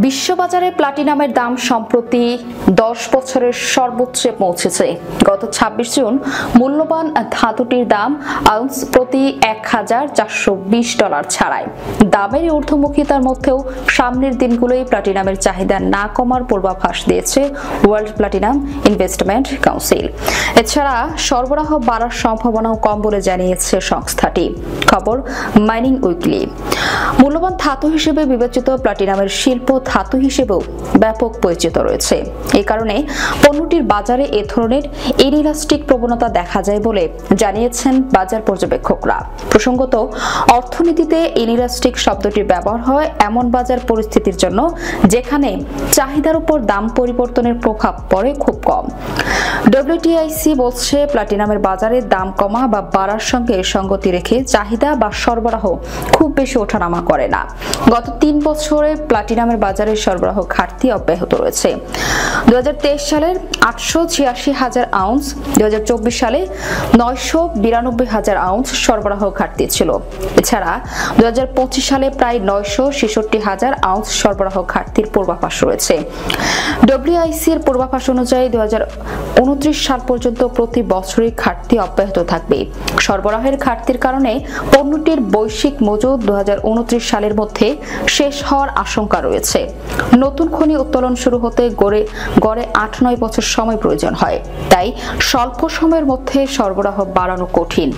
বিশ্ববাজারে প্লাটিনামের দাম সম্প্রতি 10 বছরের সর্বোচ্চে পৌঁছেছে। গত 26 জুন মূল্যবান ধাতুটির দাম আউন্স প্রতি $1,420 ছাড়ায়। দামের ঊর্ধ্বমুখিতার মধ্যেও সামনের দিনগুলোই প্লাটিনামের চাহিদা না কমার পূর্বাভাস দিয়েছে ওয়ার্ল্ড প্লাটিনাম ইনভেস্টমেন্ট কাউন্সিল। এছাড়া সরবরাহ বাড়ার সম্ভাবনাও কম বলে জানিয়েছে সংস্থাটি। খবর মাইনিং উইকলি। মূল্যবান ধাতু হিসেবে বিবেচিত প্লাটিনামের শিল্প ধাতু হিসেবেও ব্যাপক পরিচিত রয়েছে। এই কারণে পণ্যটির বাজারে এ ধরনের ইনইলাস্টিক প্রবণতা দেখা যায় বলে জানিয়েছেন বাজার পর্যবেক্ষকরা। প্রসঙ্গত, অর্থনীতিতে ইনইলাস্টিক শব্দটির ব্যবহার হয় এমন বাজার পরিস্থিতির জন্য যেখানে চাহিদার উপর দাম পরিবর্তনের প্রভাব পড়ে খুব কম। ডব্লিউটিআইসি বলছে, প্লাটিনামের বাজারে দাম কমা বা বাড়ার সঙ্গে সঙ্গতি রেখে চাহিদা বা সরবরাহ খুব বেশি ওঠানামা করে না। গত 3 বছরে প্লাটিনামের বাজারে সরবরাহ ঘাটতি অব্যাহত রয়েছে। 2023 সালের 886,000 আউন্স, 2024 সালে 992,000 আউন্স সরবরাহ ঘাটতি ছিল। এছাড়া 2025 সালে প্রায় 966,000 আউন্স সরবরাহ ঘাটতির পূর্বাভাস রয়েছে। ডব্লিউআইসি এর পূর্বাভাস অনুযায়ী 2029 সাল পর্যন্ত প্রতি বছরই ঘাটতি অব্যাহত থাকবে। সরবরাহের ঘাটতির কারণে পণ্যটির বৈশ্বিক মজুদ 2029 সালের মধ্যে শেষ হওয়ার আশঙ্কা রয়েছে। নতুন খনি উত্তোলন শুরু হতে গড়ে 8-9 বছর সময় প্রয়োজন হয়। তাই স্বল্প সময়ের মধ্যে সরবরাহ বাড়ানো কঠিন।